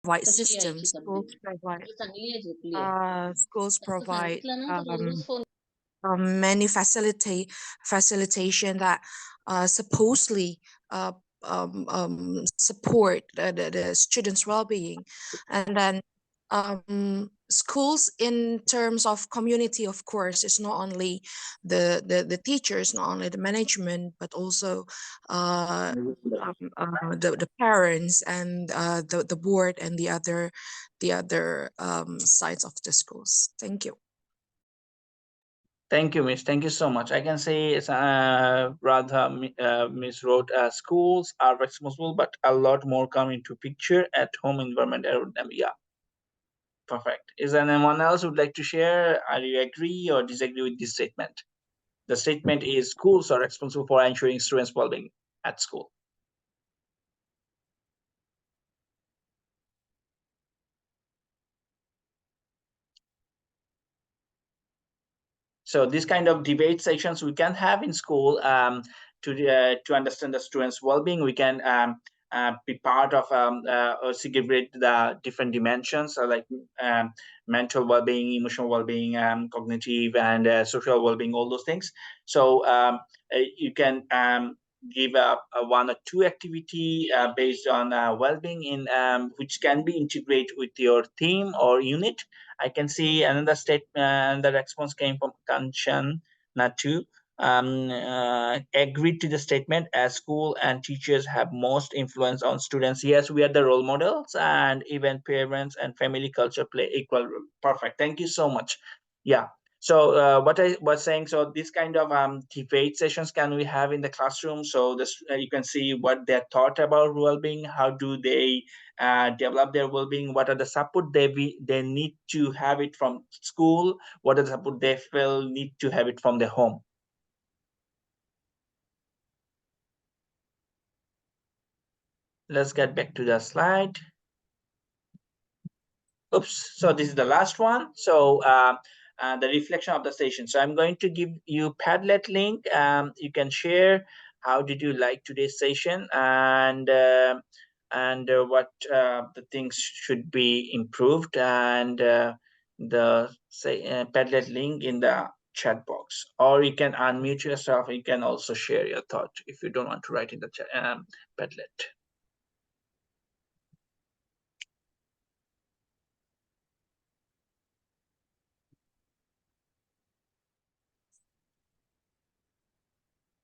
provide कशी यायची systems. तब्येत? तर चांगली आहे, झोपली आहे. Schools असं provide सांगितलं ना तर बरोबरच phone many facilitation that supposedly support the students' well-being, and then schools in terms of community, of course, is not only the teachers, not only the management, but also the parents and the board and the other sides of the schools. Thank you. Thank you, Miss. Thank you so much. I can say Radha, Miss wrote, schools are responsible, but a lot more come into picture at home environment around them. Yeah, perfect. Is there anyone else who would like to share? Are you agree or disagree with this statement? The statement is schools are responsible for ensuring students' well-being at school. So this kind of debate sessions we can have in school to understand the students' well-being. We can be part of or segregate the different dimensions like mental well-being, emotional well-being, cognitive and social well-being, all those things. So you can give a one or two activity based on well-being in which can be integrated with your theme or unit. I can see another statement. The response came from Kanchan Natu. Agreed to the statement, as school and teachers have most influence on students. Yes, we are the role models, and even parents and family culture play equal role. Perfect. Thank you so much. Yeah. So what I was saying, so this kind of debate sessions can we have in the classroom? So this you can see what they're thought about well-being. How do they develop their well-being? What are the support they need to have it from school? What are the support they feel need to have it from their home? Let's get back to the slide. Oops, so this is the last one. So the reflection of the session. So I'm going to give you Padlet link. You can share how did you like today's session and what the things should be improved, and the Padlet link in the chat box, or you can unmute yourself. You can also share your thought if you don't want to write in the chat, Padlet.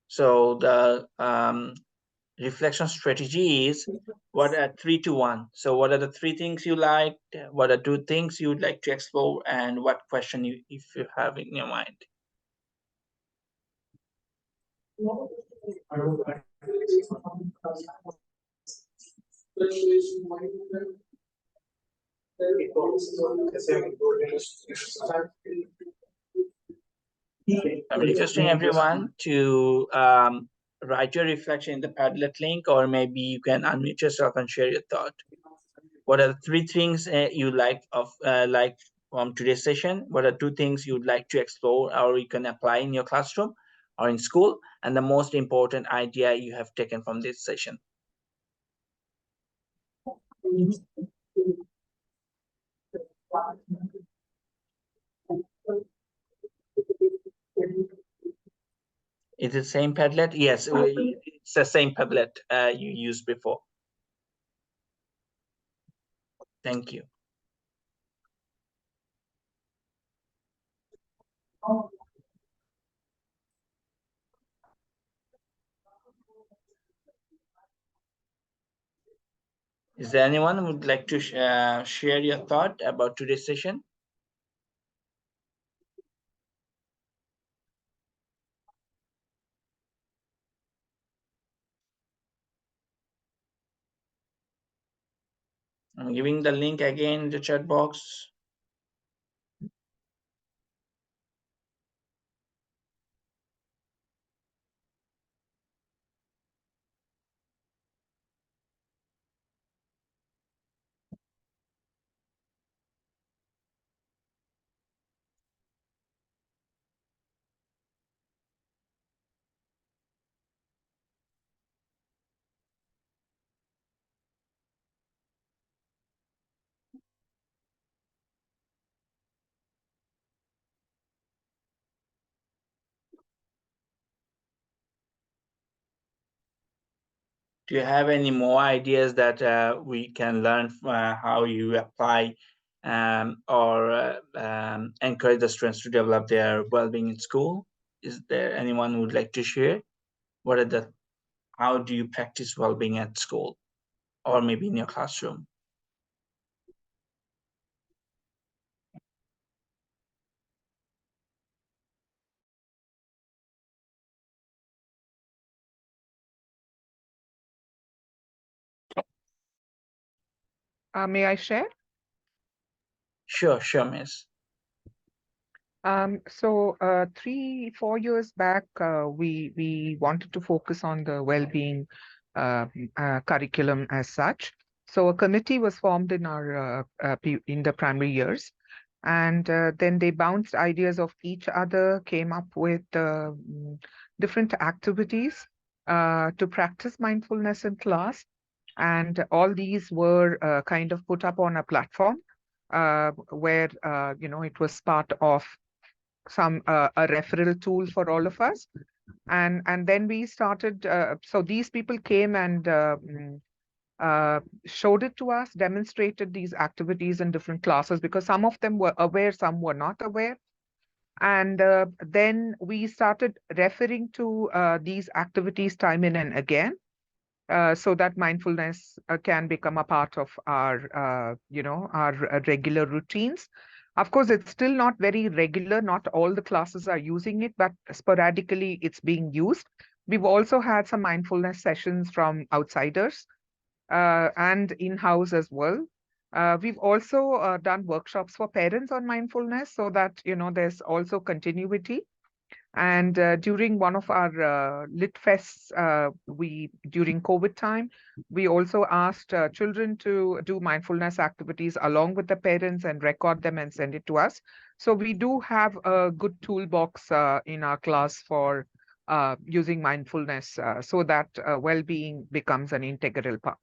So the reflection strategy is what are 3 to 1. So what are the 3 things you liked? What are 2 things you would like to explore? And what question if you have in your mind? I'm requesting everyone to write your reflection in the Padlet link, or maybe you can unmute yourself and share your thought. What are the 3 things you like from today's session? What are 2 things you'd like to explore or you can apply in your classroom or in school? And the most important idea you have taken from this session? Is it same Padlet? Yes, it's the same Padlet you used before. Thank you. Is there anyone who would like to share your thought about today's session? I'm giving the link again in the chat box. Do you have any more ideas that we can learn how you apply or encourage the students to develop their well-being in school? Is there anyone who would like to share? What are the how do you practice well-being at school or maybe in your classroom? May I share? Sure, sure, miss. So 3, 4 years back, we wanted to focus on the well-being curriculum as such. So a committee was formed in our in the primary years, and then they bounced ideas of each other, came up with different activities to practice mindfulness in class, and all these were kind of put up on a platform where it was part of some a referral tool for all of us, and then we started. So these people came and showed it to us, demonstrated these activities in different classes because some of them were aware, some were not aware. And then we started referring to these activities time in and again, so that mindfulness can become a part of our regular routines. Of course, it's still not very regular. Not all the classes are using it, but sporadically it's being used. We've also had some mindfulness sessions from outsiders and in-house as well. We've also done workshops for parents on mindfulness so that there's also continuity. And during one of our lit fests, we during COVID time, we also asked children to do mindfulness activities along with the parents and record them and send it to us. So we do have a good toolbox in our class for using mindfulness so that well-being becomes an integral part.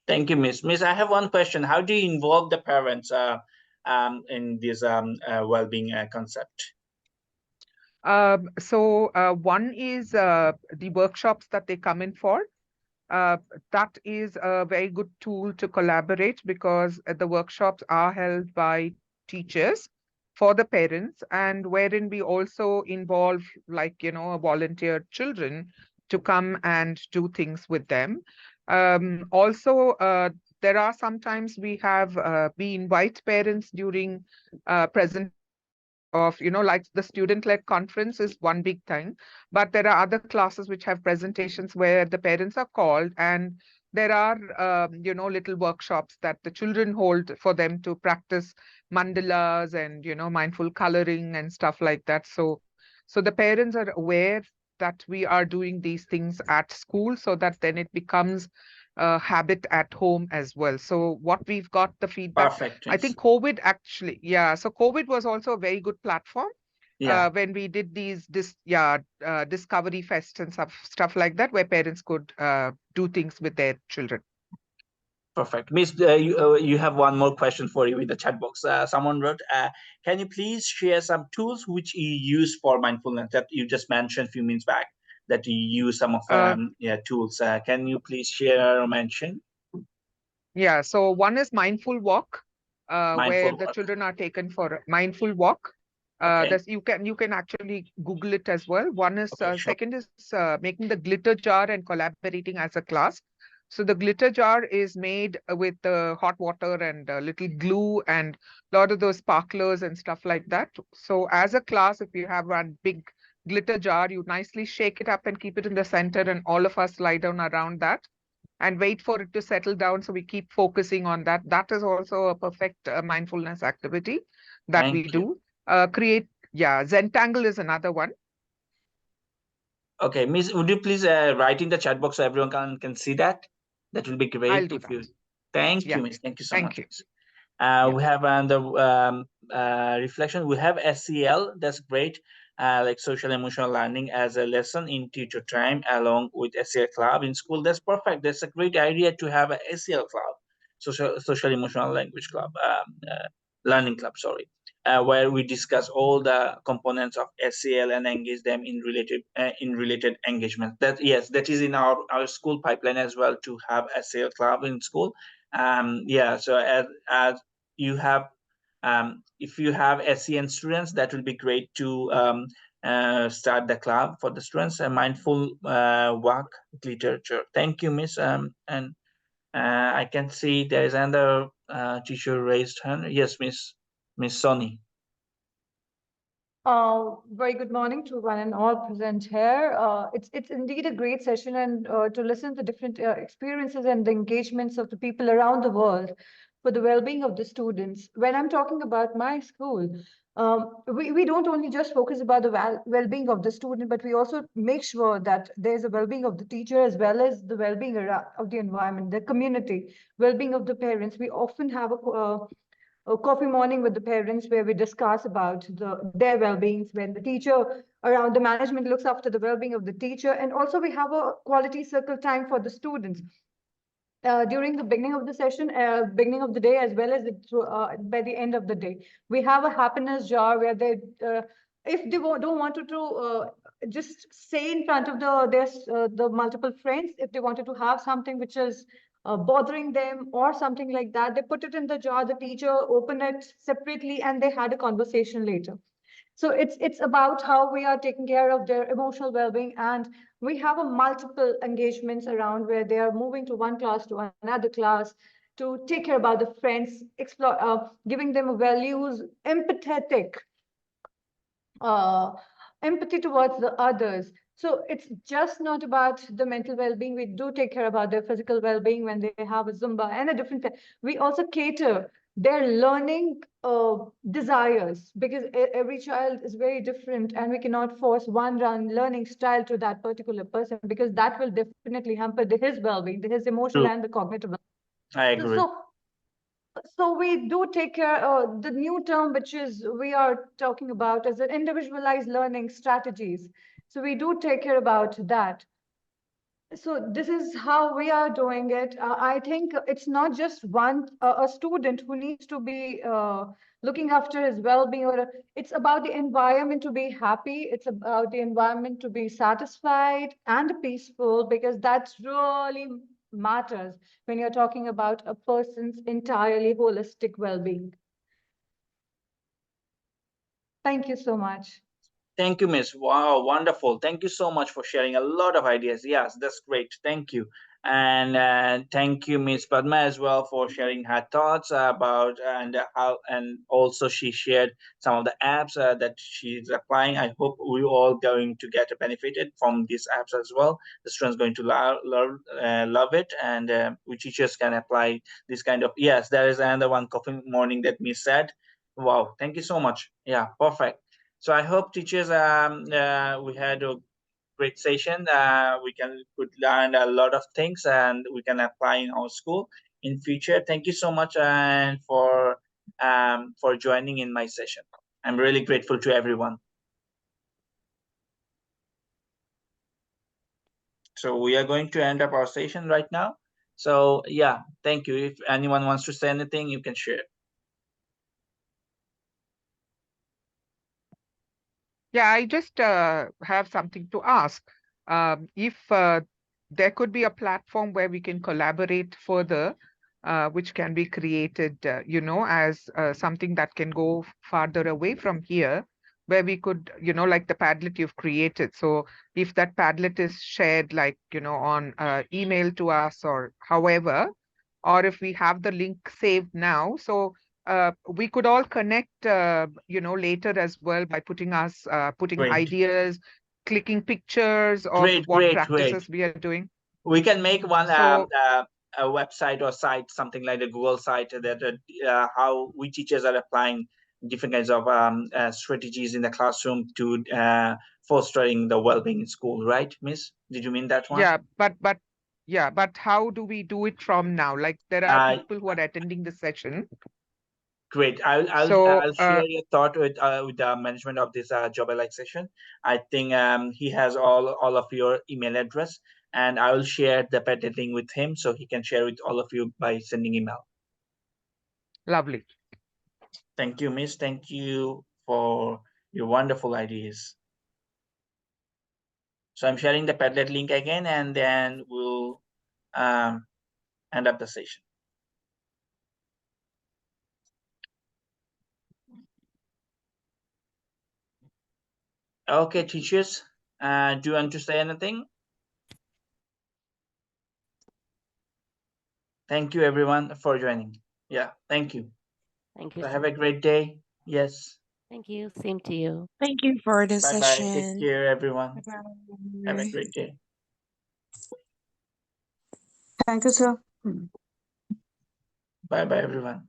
Thank you, miss. Miss, I have one question. How do you involve the parents in this well-being concept? So one is the workshops that they come in for. Uh, that is a very good tool to collaborate because the workshops are held by teachers for the parents, and wherein we also involve, like, volunteer children to come and do things with them. Also, there are sometimes we invite parents during presentations of, like the student-led conference is one big thing, but there are other classes which have presentations where the parents are called, and there are, little workshops that the children hold for them to practice mandalas and, mindful coloring and stuff like that. So the parents are aware that we are doing these things at school so that then it becomes a habit at home as well. So what we've got the feedback, Perfect, I miss. think COVID actually, yeah. So COVID was also a very good platform Yeah. when we did these discovery fests and stuff like that, where parents could do things with their children. Perfect. Miss, you have one more question for you in the chat box. Someone wrote, can you please share some tools which you use for mindfulness that you just mentioned a few minutes back that you use some of Uh, tools? Can you please share or mention? Yeah, so one is mindful walk, where Mindful the work. children are taken for a mindful walk. Okay. That's you can actually Google it as well. One is Okay, sure. second is making the glitter jar and collaborating as a class. So the glitter jar is made with hot water and little glue and a lot of those sparklers and stuff like that. So as a class, if you have one big glitter jar, you nicely shake it up and keep it in the center, and all of us lie down around that and wait for it to settle down. So we keep focusing on that. That is also a perfect mindfulness activity that we Thank you. do. Zentangle is another one. Okay, Miss, would you please write in the chat box so everyone can see that? That will be I'll great do if that. you. Thank you, Yeah. Miss. Thank you so Thank much, you. Miss. Yeah. We have the reflection. We have SEL. That's great. Like social emotional learning as a lesson in teacher time, along with SEL club in school. That's perfect. That's a great idea to have a SEL club, social emotional language club, learning club. Sorry. where we discuss all the components of SEL and engage them in related engagement. That, yes, that is in our school pipeline as well, to have SEL club in school. Yeah, so as you have, if you have SEN students, that will be great to start the club for the students. A mindful work literature. Thank you, Miss. And I can see there is another teacher raised hand. Yes, Miss Sony. Very good morning to one and all present here. It's indeed a great session, and to listen to different experiences and the engagements of the people around the world for the well-being of the students. When I'm talking about my school, we don't only just focus about the well-being of the student, but we also make sure that there's a well-being of the teacher as well as the well-being of the environment, the community, well-being of the parents. We often have a coffee morning with the parents where we discuss about their well-beings, when the teacher around the management looks after the well-being of the teacher. And also we have a quality circle time for the students during the beginning of the session, beginning of the day, as well as by the end of the day. We have a happiness jar where they, if they don't want to just say in front of the multiple friends, if they wanted to have something which is bothering them or something like that, they put it in the jar, the teacher opened it separately, and they had a conversation later. So it's about how we are taking care of their emotional well-being, and we have a multiple engagements around where they are moving to one class to another class to take care about the friends, explore, giving them values, uh, empathy towards the others. So it's just not about the mental well-being. We do take care about their physical well-being when they have a Zumba and a different. We also cater their learning desires, because every child is very different, and we cannot force one run learning style to that particular person, because that will definitely hamper his well-being, his emotional True. and the cognitive. I So, agree. so we do take care the new term which is we are talking about as an individualized learning strategies. So we do take care about that. So this is how we are doing it. I think it's not just a student who needs to be looking after his well-being, or it's about the environment to be happy. It's about the environment to be satisfied and peaceful, because that's really matters when you're talking about a person's entirely holistic well-being. Thank you so much. Thank you, Miss. Wow, wonderful. Thank you so much for sharing a lot of ideas. Yes, that's great. Thank you. And thank you, Miss Padma, as well, for sharing her thoughts about and how, and also she shared some of the apps that she's applying. I hope we all going to get benefited from these apps as well. The students going to love it, and we teachers can apply this kind of. Yes, there is another one coffee morning that Miss said. Wow, thank you so much. Yeah, perfect. So I hope teachers, we had a great session. We could learn a lot of things, and we can apply in our school in future. Thank you so much, and for joining in my session. I'm really grateful to everyone. So we are going to end up our session right now. So yeah, thank you. If anyone wants to say anything, you can share. Yeah, I just have something to ask. If there could be a platform where we can collaborate further, which can be created, as something that can go farther away from here, where we could, like the Padlet you've created. So if that Padlet is shared, like, on email to us or however, or if we have the link saved now, so we could all connect, later as well by putting Great, ideas, clicking pictures of great, what great, great. practices we are doing. We can make one So a website or site, something like a Google site, that how we teachers are applying different kinds of strategies in the classroom to fostering the well-being in school, right, Miss? Did you mean that one? yeah, but how do we do it from now? Like there are Uh, people who are attending the session. Great. So I'll share your thought with the management of this job alike session. I think he has all of your email address, and I will share the patent link with him so he can share with all of you by sending email. lovely. Thank you, Miss. Thank you for your wonderful ideas. So I'm sharing the Padlet link again, and then we'll end up the session. Okay, teachers, do you want to say anything? Thank you, everyone, for joining. Yeah, thank you. Thank you. So have a great day. Yes. Thank you. Same to you. Thank you for the Bye-bye. session. Take care, everyone. Bye-bye. Have a great day. Thank you, sir. Bye-bye, everyone.